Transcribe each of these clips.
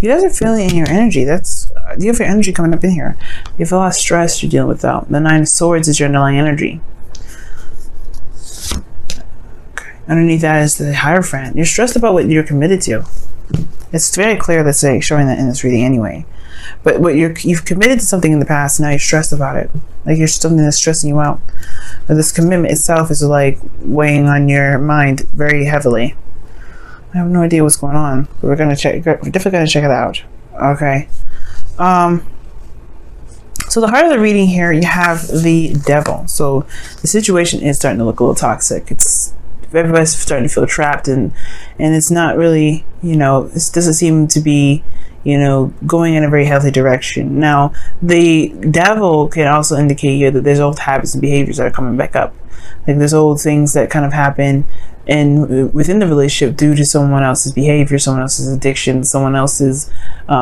You guys are feeling in your energy. You have your energy coming up in here. You have a lot of stress you're dealing with, though. The Nine of Swords is your underlying energy. Okay. Underneath that is the Hierophant. You're stressed about what you're committed to. It's very clear that's showing that in this reading anyway. But what you've committed to something in the past, now you're stressed about it. Like you're something that's stressing you out. But this commitment itself is like weighing on your mind very heavily. I have no idea what's going on, but we're definitely gonna check it out. Okay. So the heart of the reading here, you have the Devil. So the situation is starting to look a little toxic. Everybody's starting to feel trapped, and it's not really, this doesn't seem to be, going in a very healthy direction. Now, the Devil can also indicate here that there's old habits and behaviors that are coming back up. Like there's old things that kind of happen within the relationship due to someone else's behavior, someone else's addiction, someone else's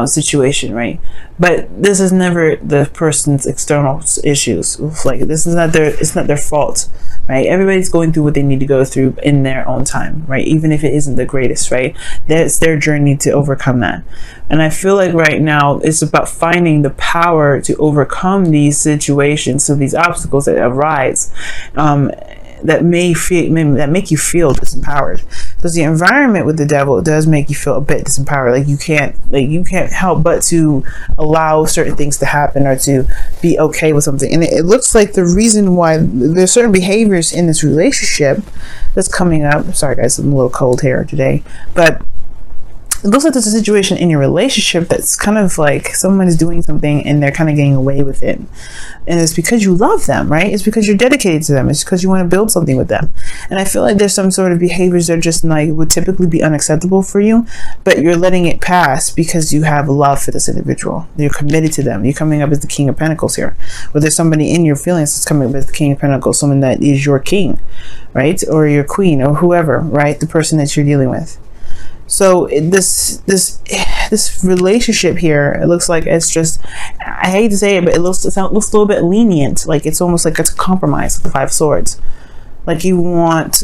situation, right? But this is never the person's external issues. Like it's not their fault, right? Everybody's going through what they need to go through in their own time, right? Even if it isn't the greatest, right? That's their journey to overcome that. And I feel like right now it's about finding the power to overcome these situations, so these obstacles that arise, that make you feel disempowered. Because the environment with the Devil does make you feel a bit disempowered. Like you can't help but to allow certain things to happen or to be okay with something. And it looks like the reason why there's certain behaviors in this relationship that's coming up. Sorry guys, I'm a little cold here today, but it looks like there's a situation in your relationship that's kind of like someone is doing something and they're kind of getting away with it. And it's because you love them, right? It's because you're dedicated to them. It's because you want to build something with them. And I feel like there's some sort of behaviors that just like would typically be unacceptable for you, but you're letting it pass because you have love for this individual. You're committed to them. You're coming up as the King of Pentacles here. Or there's somebody in your feelings that's coming up as the King of Pentacles, someone that is your king, right? Or your queen or whoever, right? The person that you're dealing with. So this relationship here, it looks like it's just, I hate to say it, but it looks a little bit lenient. Like it's almost like it's a compromise with the Five of Swords. Like you're not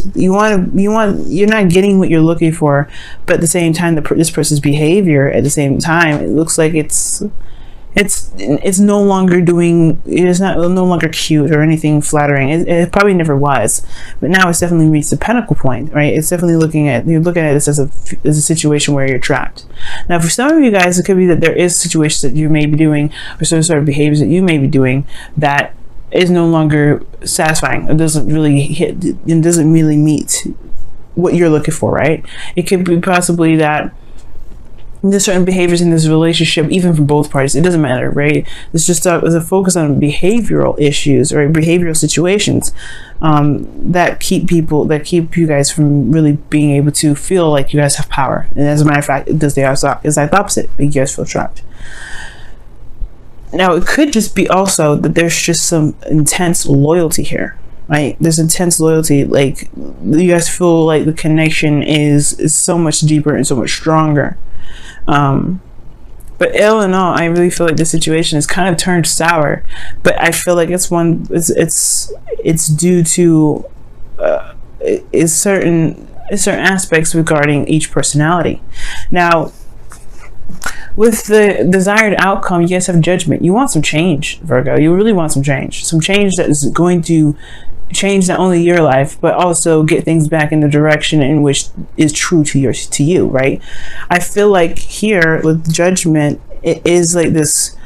getting what you're looking for, but at the same time, this person's behavior at the same time, it looks like it's no longer no longer cute or anything flattering. It probably never was, but now it's definitely reached the pinnacle point, right? It's definitely you're looking at this as a situation where you're trapped. Now, for some of you guys, it could be that there is situations that you may be doing or some sort of behaviors that you may be doing that is no longer satisfying. It doesn't really meet what you're looking for, right? It could be possibly that there's certain behaviors in this relationship, even from both parties, it doesn't matter, right? It's just a focus on behavioral issues or behavioral situations that keep you guys from really being able to feel like you guys have power. And as a matter of fact, it does the exact opposite. You guys feel trapped. Now, it could just be also that there's just some intense loyalty here, right? There's intense loyalty. Like you guys feel like the connection is so much deeper and so much stronger. But all in all, I really feel like this situation has kind of turned sour, but I feel like it's due to certain aspects regarding each personality. Now, with the desired outcome, you guys have judgment. You want some change, Virgo. You really want some change that is going to change not only your life, but also get things back in the direction in which is true to you, right? I feel like here with judgment, it is like this,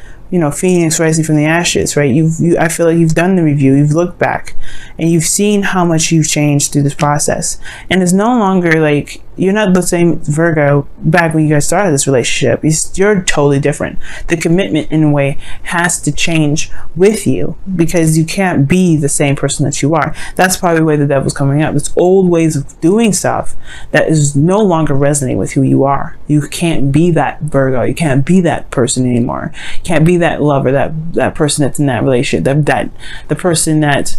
phoenix rising from the ashes, right? I feel like you've done the review, you've looked back, and you've seen how much you've changed through this process. And it's no longer like you're not the same Virgo back when you guys started this relationship. You're totally different. The commitment in a way has to change with you because you can't be the same person that you are. That's probably where the Devil's coming up. It's old ways of doing stuff that is no longer resonating with who you are. You can't be that Virgo. You can't be that person anymore. You can't be that lover, that person that's in that relationship, the person that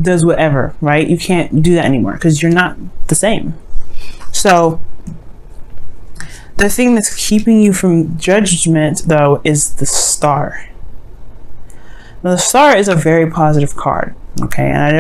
does whatever, right? You can't do that anymore because you're not the same. So the thing that's keeping you from judgment, though, is the Star. Now, the Star is a very positive card, okay? And I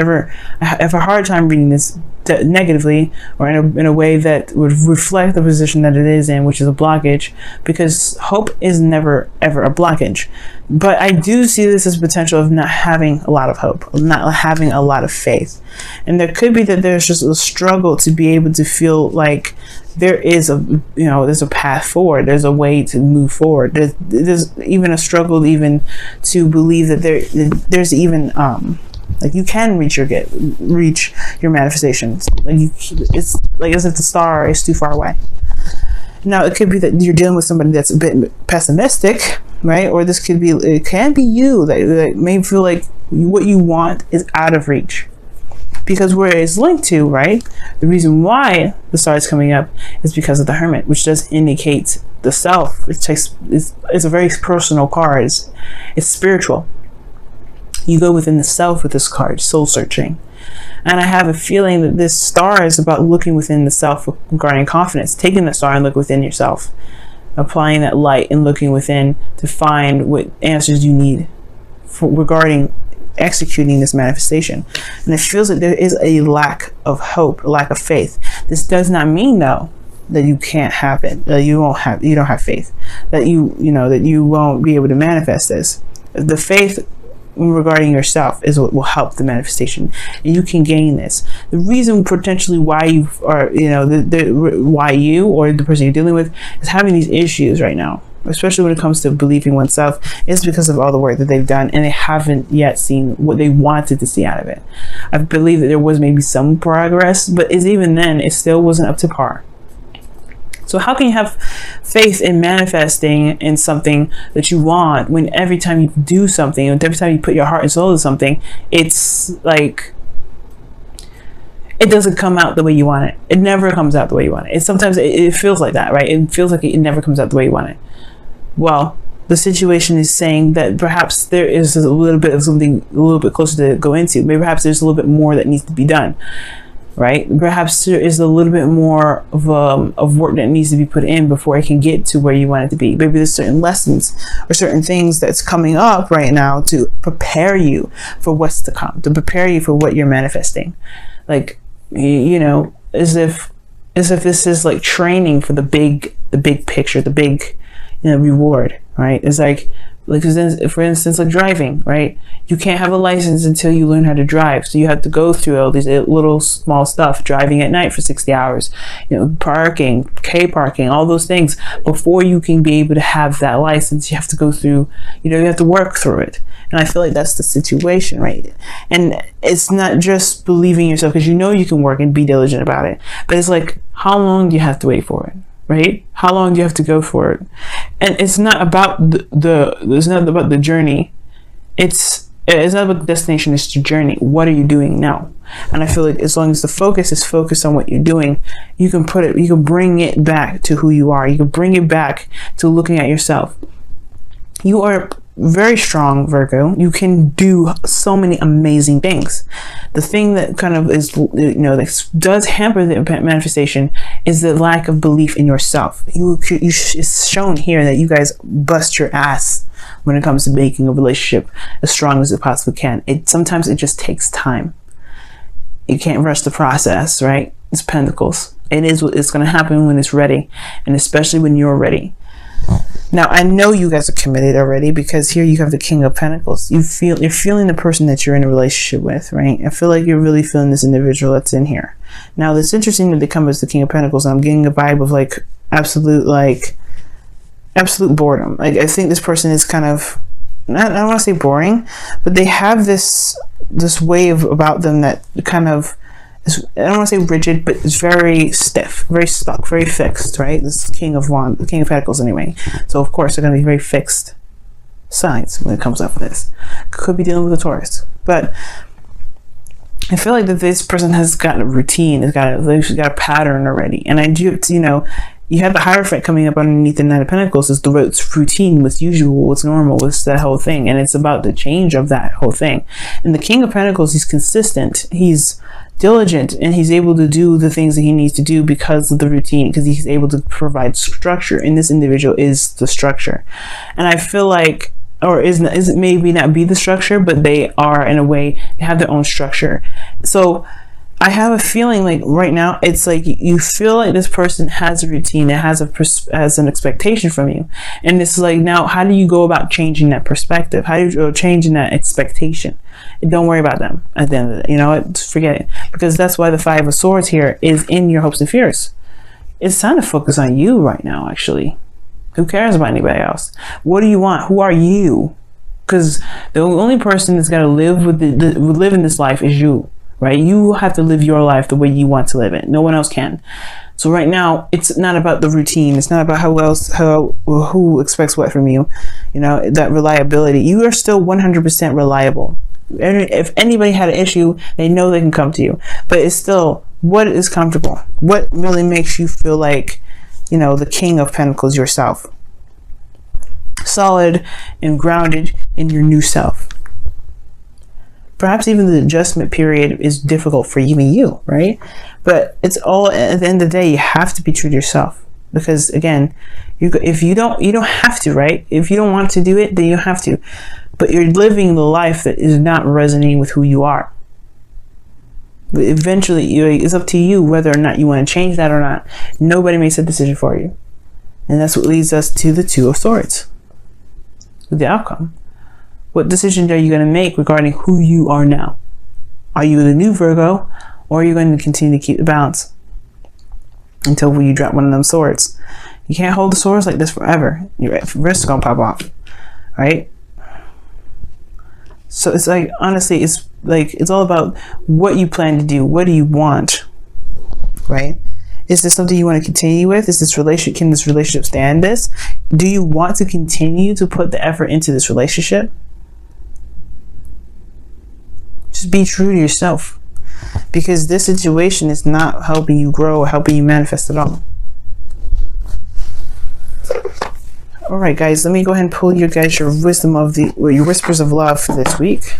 have a hard time reading this negatively, or in a way that would reflect the position that it is in, which is a blockage, because hope is never ever a blockage. But I do see this as potential of not having a lot of hope, not having a lot of faith. And there could be that there's just a struggle to be able to feel like there is there's a path forward, there's a way to move forward. There's even a struggle even to believe that there's even like you can reach your manifestations. Like it's like as if the star is too far away. Now it could be that you're dealing with somebody that's a bit pessimistic, right? Or it can be you that may feel like what you want is out of reach. Because where it's linked to, right? The reason why the star is coming up is because of the Hermit, which does indicate the self. It's a very personal card. It's spiritual. You go within the self with this card, soul searching. And I have a feeling that this star is about looking within the self regarding confidence, taking the star and look within yourself, applying that light and looking within to find what answers you need regarding executing this manifestation. And it feels like there is a lack of hope, a lack of faith. This does not mean though that you can't have it, that you don't have faith, that you won't be able to manifest this. The faith regarding yourself is what will help the manifestation, and you can gain this. The reason potentially why you are, why you or the person you're dealing with is having these issues right now, especially when it comes to believing oneself, is because of all the work that they've done and they haven't yet seen what they wanted to see out of it. I believe that there was maybe some progress, but even then it still wasn't up to par. So how can you have faith in manifesting in something that you want when every time you do something, and every time you put your heart and soul into something, it's like it doesn't come out the way you want it. It never comes out the way you want it. Sometimes it feels like that, right? It feels like it never comes out the way you want it. Well, the situation is saying that perhaps there is a little bit of something a little bit closer to go into. Maybe perhaps there's a little bit more that needs to be done, right? Perhaps there is a little bit more of work that needs to be put in before it can get to where you want it to be. Maybe there's certain lessons or certain things that's coming up right now to prepare you for what's to come, to prepare you for what you're manifesting. Like, as if this is like training for the big picture, the big reward, right? It's like for instance, like driving, right? You can't have a license until you learn how to drive. So you have to go through all these little small stuff, driving at night for 60 hours, parking, K-parking, all those things. Before you can be able to have that license, you have to go through, you have to work through it. And I feel like that's the situation, right? And it's not just believing yourself, because you can work and be diligent about it. But it's like, how long do you have to wait for it? Right? How long do you have to go for it? And it's not about it's not about the journey. It's not about the destination, it's the journey. What are you doing now? And I feel like as long as the focus is focused on what you're doing, you can bring it back to who you are. You can bring it back to looking at yourself. You are very strong, Virgo. You can do so many amazing things. The thing that kind of is, that does hamper the manifestation is the lack of belief in yourself. It's shown here that you guys bust your ass when it comes to making a relationship as strong as it possibly can. Sometimes it just takes time. You can't rush the process, right? It's Pentacles. It is what it's going to happen when it's ready, and especially when you're ready. Now, I know you guys are committed already, because here you have the King of Pentacles. You're feeling the person that you're in a relationship with, right? I feel like you're really feeling this individual that's in here. Now, it's interesting that they come as the King of Pentacles, and I'm getting a vibe of absolute boredom. Like, I think this person is kind of, I don't want to say boring, but they have this way about them that kind of, I don't want to say rigid, but it's very stiff, very stuck, very fixed, right? This King of Pentacles anyway. So of course they're going to be very fixed signs when it comes up with this. Could be dealing with a Taurus, but I feel like that this person has got a routine, they've got a pattern already. And I do, you have the Hierophant coming up underneath the Knight of Pentacles. It's routine, what's usual, what's normal, what's that whole thing. And it's about the change of that whole thing. And the King of Pentacles, he's consistent, he's diligent, and he's able to do the things that he needs to do because of the routine, because he's able to provide structure. And this individual is the structure. And I feel like, or is it maybe not be the structure, but they are, in a way, they have their own structure. So I have a feeling like right now it's like you feel like this person has a routine, it has has an expectation from you, and it's like, now how do you go about changing that perspective? How do you go changing that expectation? And don't worry about them at the end of it. You know what? Forget it, because that's why the Five of Swords here is in your hopes and fears. It's time to focus on you right now. Actually, who cares about anybody else? What do you want? Who are you? Because the only person that's got to live live in this life is you. Right? You have to live your life the way you want to live it. No one else can. So right now, it's not about the routine. It's not about who expects what from you. You know, that reliability. You are still 100% reliable. If anybody had an issue, they know they can come to you. But it's still, what is comfortable? What really makes you feel like, you know, the King of Pentacles yourself? Solid and grounded in your new self. Perhaps even the adjustment period is difficult for even you, right? But it's all, at the end of the day, you have to be true to yourself. Because again, if you don't have to, right? If you don't want to do it, then you have to. But you're living the life that is not resonating with who you are. But eventually, it's up to you whether or not you want to change that or not. Nobody makes a decision for you. And that's what leads us to the Two of Swords. The outcome. What decision are you going to make regarding who you are now? Are you the new Virgo, or are you going to continue to keep the balance until you drop one of them swords? You can't hold the swords like this forever. Your wrist is going to pop off, right? So it's like, honestly, it's like, it's all about what you plan to do. What do you want, right? Is this something you want to continue with? Is this relationship, can this relationship stand this? Do you want to continue to put the effort into this relationship? Just be true to yourself, because this situation is not helping you grow or helping you manifest at all. All right, guys, let me go ahead and pull you guys your wisdom of your whispers of love for this week.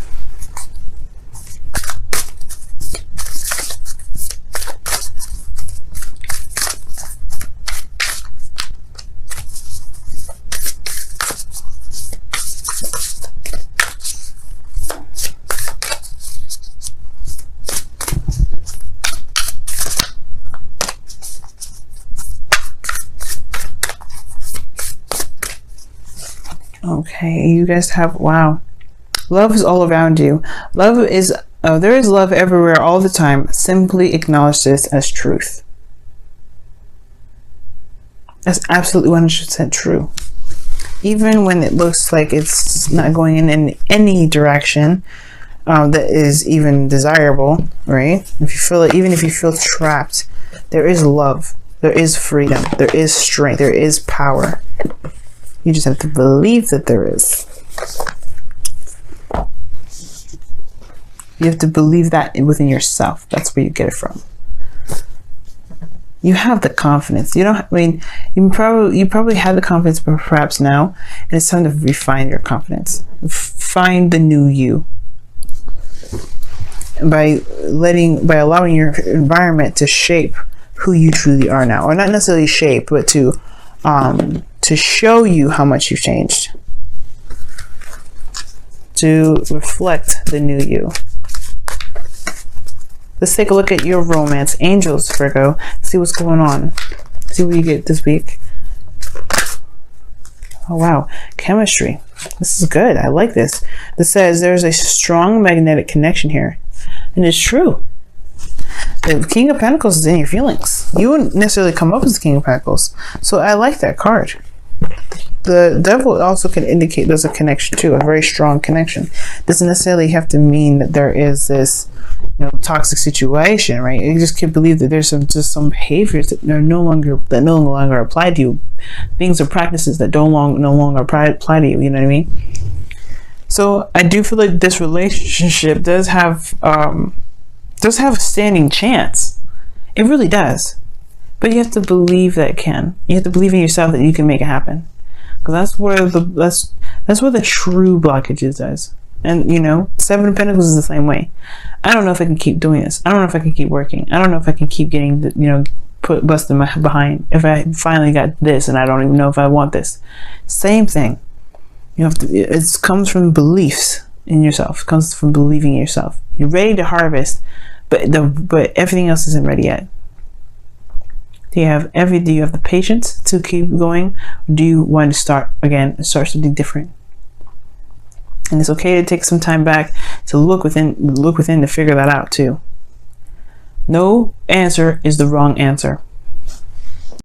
Okay, you guys have, wow. Love is all around you. Love is, there is love everywhere all the time. Simply acknowledge this as truth. That's absolutely 100% true. Even when it looks like it's not going in any direction that is even desirable, right? If you feel it, even if you feel trapped, there is love. There is freedom. There is strength. There is power. You just have to believe that there is. You have to believe that within yourself. That's where you get it from. You have the confidence. You don't, I mean, you probably have the confidence, but perhaps now, and it's time to refine your confidence. Find the new you. By allowing your environment to shape who you truly are now. Or not necessarily shape, but to show you how much you've changed, to reflect the new you. Let's take a look at your romance. Angels, Virgo. See what's going on. See what you get this week. Oh, wow. Chemistry. This is good. I like this. This says there's a strong magnetic connection here. And it's true. The King of Pentacles is in your feelings. You wouldn't necessarily come up as the King of Pentacles. So I like that card. The Devil also can indicate there's a connection too, a very strong connection. Doesn't necessarily have to mean that there is this, you know, toxic situation, right? You just can't believe that there's just some behaviors that are no longer apply to you. Things or practices that no longer apply to you. You know what I mean? So I do feel like this relationship does have a standing chance. It really does. But you have to believe that it can. You have to believe in yourself that you can make it happen. Because that's where the true blockage is. And you know, Seven of Pentacles is the same way. I don't know if I can keep doing this. I don't know if I can keep working. I don't know if I can keep getting the, you know, busting my behind. If I finally got this and I don't even know if I want this. Same thing. You have to. It comes from beliefs in yourself. It comes from believing in yourself. You're ready to harvest, but everything else isn't ready yet. Do you have the patience to keep going? Do you want to start something different? And it's okay to take some time back to look within to figure that out too. No answer is the wrong answer.